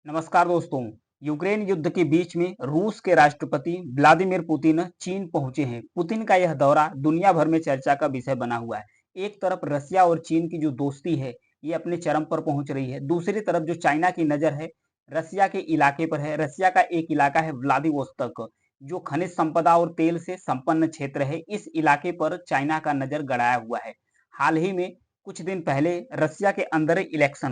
नमस्कार दोस्तों। यूक्रेन युद्ध के बीच में रूस के राष्ट्रपति व्लादिमीर पुतिन चीन पहुंचे हैं। पुतिन का यह दौरा दुनिया भर में चर्चा का विषय बना हुआ है। एक तरफ रसिया और चीन की जो दोस्ती है ये अपने चरम पर पहुंच रही है। दूसरी तरफ जो चाइना की नजर है रसिया के इलाके पर है। रसिया का एक इलाका है व्लादिवोस्तोक, जो खनिज संपदा और तेल से संपन्न क्षेत्र है। इस इलाके पर चाइना का नजर गड़ाया हुआ है। हाल ही में कुछ दिन पहले रसिया के अंदर इलेक्शन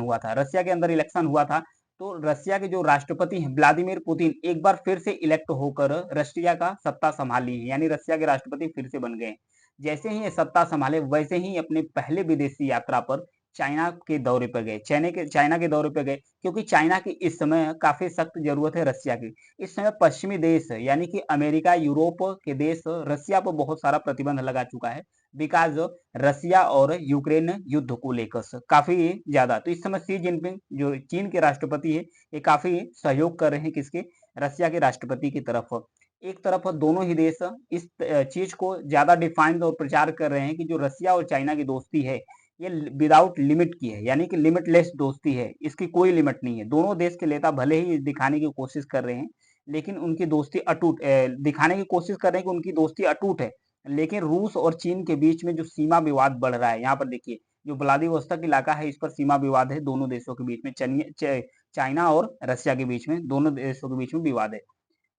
हुआ था। तो रसिया के जो राष्ट्रपति हैं व्लादिमीर पुतिन एक बार फिर से इलेक्ट होकर रशिया का सत्ता संभाल ली है, यानी रसिया के राष्ट्रपति फिर से बन गए। जैसे ही ये सत्ता संभाले वैसे ही अपने पहले विदेशी यात्रा पर चाइना के दौरे पर गए, क्योंकि चाइना की इस समय काफी सख्त जरूरत है रसिया की। इस समय पश्चिमी देश यानी कि अमेरिका, यूरोप के देश रसिया पर बहुत सारा प्रतिबंध लगा चुका है। बिकॉज रसिया और यूक्रेन युद्ध को लेकर काफी ज्यादा, तो इस समय शी जिनपिंग जो चीन के राष्ट्रपति है ये काफी सहयोग कर रहे हैं किसके, रसिया के राष्ट्रपति की तरफ। एक तरफ दोनों ही देश इस चीज को ज्यादा डिफाइन और प्रचार कर रहे हैं कि जो रसिया और चाइना की दोस्ती है ये विदाउट लिमिट की है, यानी कि लिमिटलेस दोस्ती है, इसकी कोई लिमिट नहीं है। दोनों देश के नेता भले ही दिखाने की कोशिश कर रहे हैं लेकिन उनकी दोस्ती दिखाने की कोशिश कर रहे हैं कि उनकी दोस्ती अटूट है। लेकिन रूस और चीन के बीच में जो सीमा विवाद बढ़ रहा है, यहाँ पर देखिए जो व्लादिवोस्तोक इलाका है इस पर सीमा विवाद है दोनों देशों के बीच में। चाइना और रसिया के बीच में, दोनों देशों के बीच में विवाद है।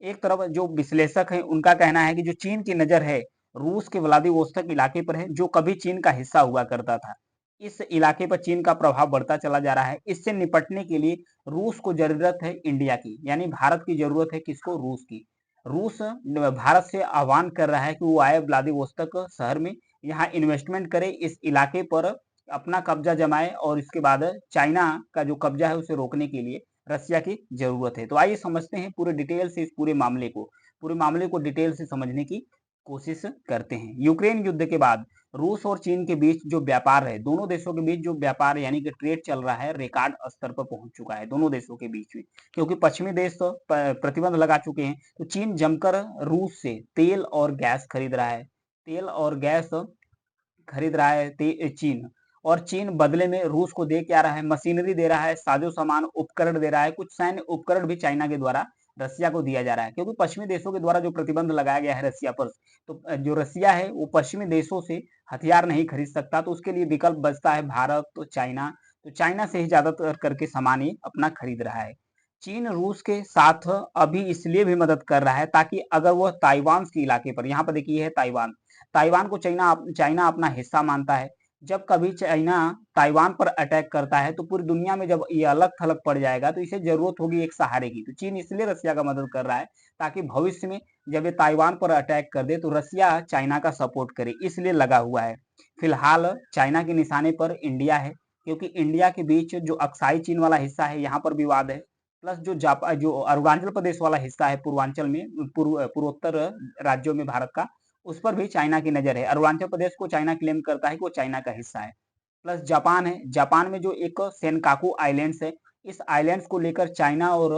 एक तरफ जो विश्लेषक हैं उनका कहना है कि जो चीन की नजर है रूस के व्लादिवोस्तोक इलाके पर है, जो कभी चीन का हिस्सा हुआ करता था। इस इलाके पर चीन का प्रभाव बढ़ता चला जा रहा है। इससे निपटने के लिए रूस को जरूरत है इंडिया की, यानी भारत की जरूरत है किसको, रूस की। रूस भारत से आह्वान कर रहा है कि वो आए व्लादिवोस्तोक शहर में, यहाँ इन्वेस्टमेंट करे, इस इलाके पर अपना कब्जा जमाए और इसके बाद चाइना का जो कब्जा है उसे रोकने के लिए रसिया की जरूरत है। तो आइए समझते हैं पूरे डिटेल से इस पूरे मामले को डिटेल से समझने की कोशिश करते हैं। यूक्रेन युद्ध के बाद रूस और चीन के बीच जो व्यापार है, दोनों देशों के बीच जो व्यापार यानी कि ट्रेड चल रहा है रिकॉर्ड स्तर पर पहुंच चुका है दोनों देशों के बीच में, क्योंकि पश्चिमी देश तो प्रतिबंध लगा चुके हैं। तो चीन जमकर रूस से तेल और गैस खरीद रहा है, तेल और गैस खरीद रहा है चीन। और चीन बदले में रूस को दे क्या रहा है, मशीनरी दे रहा है, साजो सामान उपकरण दे रहा है। कुछ सैन्य उपकरण भी चाइना के द्वारा रसिया को दिया जा रहा है, क्योंकि पश्चिमी देशों के द्वारा जो प्रतिबंध लगाया गया है रसिया पर, तो जो रसिया है वो पश्चिमी देशों से हथियार नहीं खरीद सकता, तो उसके लिए विकल्प बचता है भारत, तो चाइना। तो चाइना से ही ज्यादातर करके सामान ये अपना खरीद रहा है। चीन रूस के साथ अभी इसलिए भी मदद कर रहा है ताकि अगर वह ताइवान के इलाके पर, यहाँ पर देखिए है ताइवान, ताइवान को चाइना चाइना अपना हिस्सा मानता है। जब कभी चाइना ताइवान पर अटैक करता है तो पूरी दुनिया में जब ये अलग थलग पड़ जाएगा तो इसे जरूरत होगी एक सहारे की। तो चीन इसलिए रसिया का मदद कर रहा है ताकि भविष्य में जब ये ताइवान पर अटैक कर दे तो रसिया चाइना का सपोर्ट करे, इसलिए लगा हुआ है। फिलहाल चाइना के निशाने पर इंडिया है, क्योंकि इंडिया के बीच जो अक्साई चीन वाला हिस्सा है यहाँ पर विवाद है। प्लस जो अरुणाचल प्रदेश वाला हिस्सा है पूर्वांचल में, पूर्वोत्तर राज्यों में भारत का, उस पर भी चाइना की नजर है। अरुणाचल प्रदेश को चाइना क्लेम करता है कि वो चाइना का हिस्सा है। प्लस जापान है, जापान में जो एक सेनकाकू आइलैंड्स है, इस आइलैंड्स को लेकर चाइना और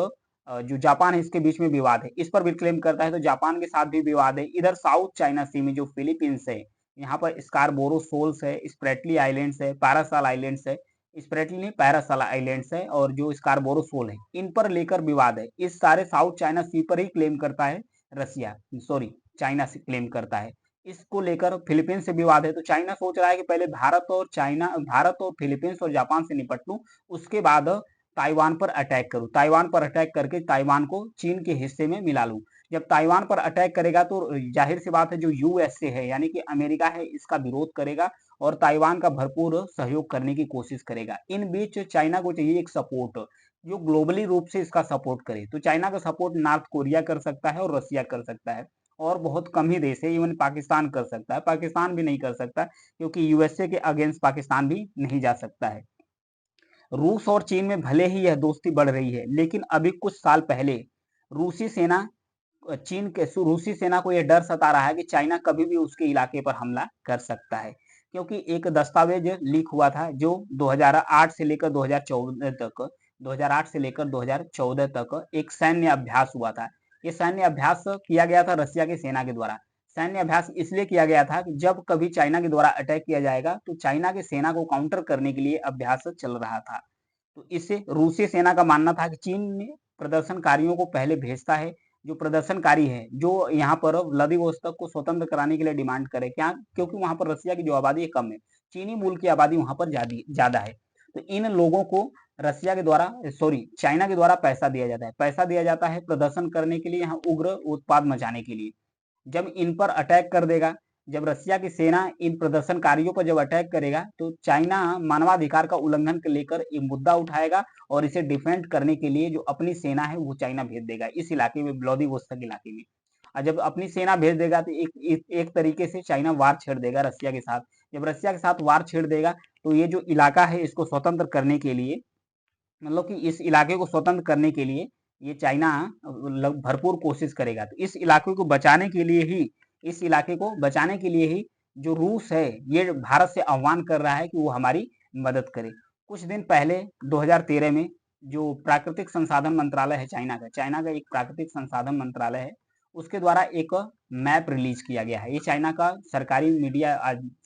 जो जापान है इसके बीच में विवाद है, इस पर भी क्लेम करता है, तो जापान के साथ भी विवाद है। इधर साउथ चाइना सी में जो फिलीपींस है, यहाँ पर स्कारबोरो सोल्स है, स्प्रेटली आइलैंड्स है, पैरासाल आइलैंड्स है, स्प्रेटली नहीं पैरासाल आइलैंड्स है, और जो स्कारबोरो सोल है, इन पर लेकर विवाद है। इस सारे साउथ चाइना सी पर ही क्लेम करता है रसिया, सॉरी चाइना से क्लेम करता है। इसको लेकर फिलीपींस से विवाद है, तो चाइना सोच रहा है कि पहले भारत और फिलीपींस और जापान से निपट लूं, उसके बाद ताइवान पर अटैक करूं, ताइवान पर अटैक करके ताइवान को चीन के हिस्से में मिला लूं। जब ताइवान पर अटैक करेगा तो जाहिर सी बात है जो यूएसए है यानी कि अमेरिका है इसका विरोध करेगा और ताइवान का भरपूर सहयोग करने की कोशिश करेगा। इन बीच चाइना को चाहिए एक सपोर्ट जो ग्लोबली रूप से इसका सपोर्ट करे। तो चाइना का सपोर्ट नॉर्थ कोरिया कर सकता है और रसिया कर सकता है, और बहुत कम ही देश है, इवन पाकिस्तान कर सकता है, पाकिस्तान भी नहीं कर सकता क्योंकि यूएसए के अगेंस्ट पाकिस्तान भी नहीं जा सकता है। रूस और चीन में भले ही यह दोस्ती बढ़ रही है, लेकिन अभी कुछ साल पहले रूसी सेना रूसी सेना को यह डर सता रहा है कि चाइना कभी भी उसके इलाके पर हमला कर सकता है, क्योंकि एक दस्तावेज लीक हुआ था जो 2008 से लेकर 2014 तक 2008 से लेकर 2014 तक एक सैन्य अभ्यास हुआ था। ये सैन्य अभ्यास किया गया था रसिया की सेना के द्वारा। सैन्य अभ्यास इसलिए किया गया था कि जब कभी चाइना के द्वारा अटैक किया जाएगा तो चाइना की सेना को काउंटर करने के लिए अभ्यास चल रहा था। तो इससे रूसी सेना का मानना था कि चीन ने प्रदर्शनकारियों को पहले भेजता है, जो प्रदर्शनकारी है, जो यहाँ पर व्लादिवोस्तोक को स्वतंत्र कराने के लिए डिमांड करे, क्या क्योंकि वहाँ पर रसिया की जो आबादी है कम है, चीनी मूल की आबादी वहाँ पर ज़्यादा है। तो इन लोगों को रसिया के द्वारा चाइना के द्वारा पैसा दिया जाता है। पैसा दिया जाता है प्रदर्शन करने के लिए, यहाँ उग्र उत्पाद मचाने के लिए। जब इन पर अटैक कर देगा, जब रसिया की सेना इन प्रदर्शनकारियों पर जब अटैक करेगा, तो चाइना मानवाधिकार का उल्लंघन को लेकर ये मुद्दा उठाएगा और इसे डिफेंड करने के लिए जो अपनी सेना है वो चाइना भेज देगा इस इलाके में, व्लादिवोस्तोक इलाके में। और जब अपनी सेना भेज देगा तो एक तरीके से चाइना वार छेड़ देगा रसिया के साथ। जब रसिया के साथ वार छेड़ देगा तो ये जो इलाका है इसको स्वतंत्र करने के लिए, मतलब कि इस इलाके को स्वतंत्र करने के लिए ये चाइना भरपूर कोशिश करेगा। तो इस इलाके को बचाने के लिए ही, इस इलाके को बचाने के लिए ही जो रूस है ये भारत से आह्वान कर रहा है कि वो हमारी मदद करे। कुछ दिन पहले 2013 में जो प्राकृतिक संसाधन मंत्रालय है चाइना का एक प्राकृतिक संसाधन मंत्रालय है, उसके द्वारा एक मैप रिलीज किया गया है। ये चाइना का सरकारी मीडिया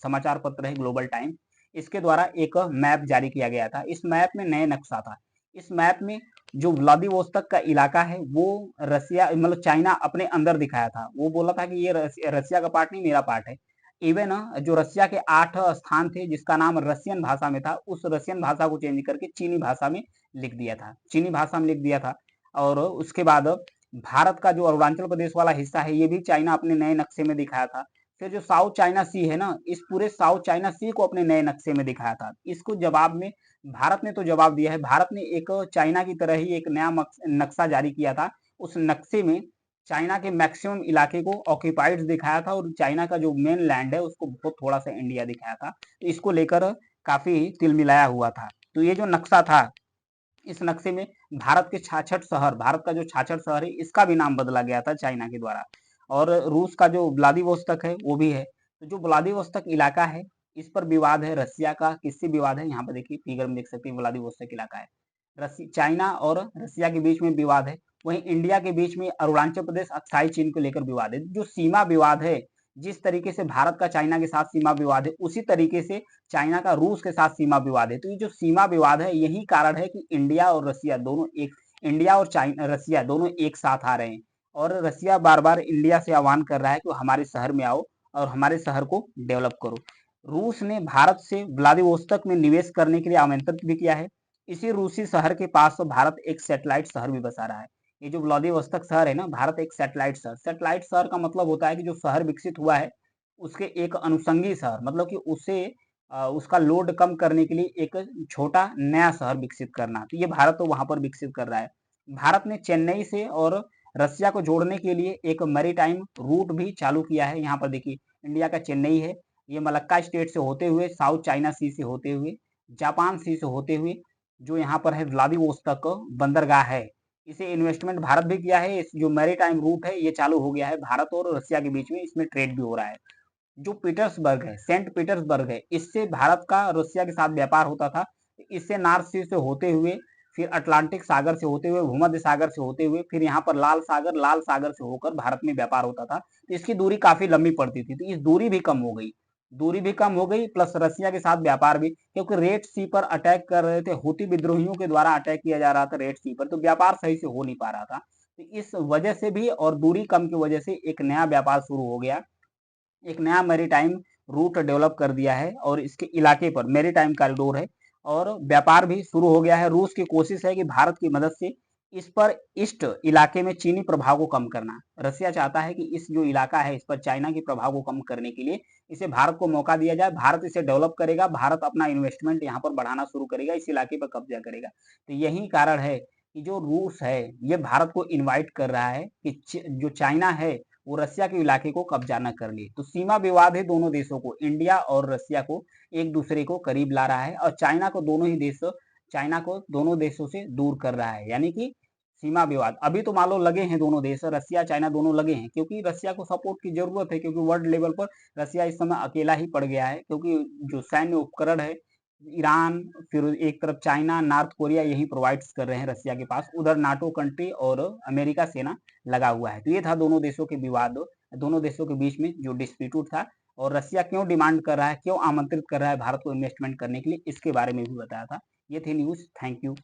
समाचार पत्र है ग्लोबल टाइम, इसके द्वारा एक मैप जारी किया गया था। इस मैप में नए नक्शा था। इस मैप में जो व्लादिवोस्तोक का इलाका है वो रसिया मतलब चाइना अपने अंदर दिखाया था। वो बोला था कि ये रसिया का पार्ट नहीं, मेरा पार्ट है। इवन जो रसिया के 8 स्थान थे जिसका नाम रसियन भाषा में था, उस रसियन भाषा को चेंज करके चीनी भाषा में लिख दिया था, चीनी भाषा में लिख दिया था। और उसके बाद भारत का जो अरुणाचल प्रदेश वाला हिस्सा है ये भी चाइना अपने नए नक्शे में दिखाया था। फिर जो साउथ चाइना सी है ना, इस पूरे साउथ चाइना सी को अपने नए नक्शे में दिखाया था। इसको जवाब में भारत ने तो जवाब दिया है। भारत ने एक चाइना की तरह ही एक नया नक्शा जारी किया था। उस नक्शे में चाइना के मैक्सिमम इलाके को ऑक्यूपाइड दिखाया था और चाइना का जो मेन लैंड है उसको बहुत थोड़ा सा इंडिया दिखाया था। तो इसको लेकर काफी तिलमिलाया हुआ था। तो ये जो नक्शा था, इस नक्शे में भारत के 66 शहर, भारत का जो 66 शहर है इसका भी नाम बदला गया था चाइना के द्वारा। और रूस का जो व्लादिवोस्तोक है वो भी है। तो जो व्लादिवोस्तोक इलाका है इस पर विवाद है, रसिया का किससे विवाद है, यहाँ पर देखिए फिगर में देख सकते हैं व्लादिवोस्तोक इलाका है। चाइना और रसिया के बीच में विवाद है। वहीं इंडिया के बीच में अरुणाचल प्रदेश अक्साई चीन को लेकर विवाद है। जो सीमा विवाद है, जिस तरीके से भारत का चाइना के साथ सीमा विवाद है, उसी तरीके से चाइना का रूस के साथ सीमा विवाद है। तो ये जो सीमा विवाद है यही कारण है कि इंडिया और चाइना रसिया दोनों एक साथ आ रहे हैं। और रसिया बार बार इंडिया से आह्वान कर रहा है कि हमारे शहर में आओ और हमारे शहर को डेवलप करो। रूस ने भारत से व्लादिवोस्तोक में निवेश करने के लिए आमंत्रित भी किया है। इसी रूसी शहर के पास तो भारत एक सैटेलाइट शहर भी बसा रहा है। ये जो व्लादिवोस्तोक शहर है ना, भारत एक सैटेलाइट शहर का मतलब होता है कि जो शहर विकसित हुआ है उसके एक अनुषंगी शहर, मतलब कि उसे उसका लोड कम करने के लिए एक छोटा नया शहर विकसित करना। तो ये भारत तो वहां पर विकसित कर रहा है। भारत ने चेन्नई से और रसिया को जोड़ने के लिए एक मैरीटाइम रूट भी चालू किया है। यहाँ पर देखिए इंडिया का चेन्नई है, ये मलक्का स्टेट से होते हुए, साउथ चाइना सी से होते हुए, जापान सी से होते हुए जो यहाँ पर है व्लादिवोस्तोक बंदरगाह है, इसे इन्वेस्टमेंट भारत भी किया है। इस जो मैरीटाइम रूट है ये चालू हो गया है भारत और रसिया के बीच में, इसमें ट्रेड भी हो रहा है। जो पीटर्सबर्ग है, सेंट पीटर्सबर्ग है, इससे भारत का रसिया के साथ व्यापार होता था। इससे नॉर्थ सी से होते हुए, फिर अटलांटिक सागर से होते हुए, भूमध्य सागर से होते हुए, फिर यहाँ पर लाल सागर से होकर भारत में व्यापार होता था। तो इसकी दूरी काफी लंबी पड़ती थी, तो इस दूरी भी कम हो गई, प्लस रसिया के साथ व्यापार भी, क्योंकि रेड सी पर अटैक कर रहे थे, हूती विद्रोहियों के द्वारा अटैक किया जा रहा था रेड सी पर, तो व्यापार सही से हो नहीं पा रहा था। तो इस वजह से भी और दूरी कम की वजह से एक नया व्यापार शुरू हो गया, एक नया मैरीटाइम रूट डेवलप कर दिया है और इसके इलाके पर मैरीटाइम कॉरिडोर है और व्यापार भी शुरू हो गया है। रूस की कोशिश है कि भारत की मदद से इस पर ईस्ट इलाके में चीनी प्रभाव को कम करना। रसिया चाहता है कि इस जो इलाका है इस पर चाइना के प्रभाव को कम करने के लिए इसे भारत को मौका दिया जाए, भारत इसे डेवलप करेगा, भारत अपना इन्वेस्टमेंट यहाँ पर बढ़ाना शुरू करेगा, इस इलाके पर कब्जा करेगा। तो यही कारण है कि जो रूस है ये भारत को इन्वाइट कर रहा है कि जो चाइना है वो रसिया के इलाके को कब्जा न कर ले। तो सीमा विवाद है दोनों देशों को, इंडिया और रसिया को एक दूसरे को करीब ला रहा है और चाइना को दोनों देशों से दूर कर रहा है। यानी कि सीमा विवाद अभी तो मान लो लगे हैं दोनों देश, रसिया चाइना दोनों लगे हैं, क्योंकि रसिया को सपोर्ट की जरूरत है, क्योंकि वर्ल्ड लेवल पर रसिया इस समय अकेला ही पड़ गया है, क्योंकि जो सैन्य उपकरण है ईरान, फिर एक तरफ चाइना, नॉर्थ कोरिया यही प्रोवाइड कर रहे हैं रसिया के पास, उधर नाटो कंट्री और अमेरिका सेना लगा हुआ है। तो ये था दोनों देशों के विवाद, दोनों देशों के बीच में जो डिस्प्यूट था, और रसिया क्यों डिमांड कर रहा है, क्यों आमंत्रित कर रहा है भारत को इन्वेस्टमेंट करने के लिए, इसके बारे में भी बताया था। ये थी न्यूज़। Thank you.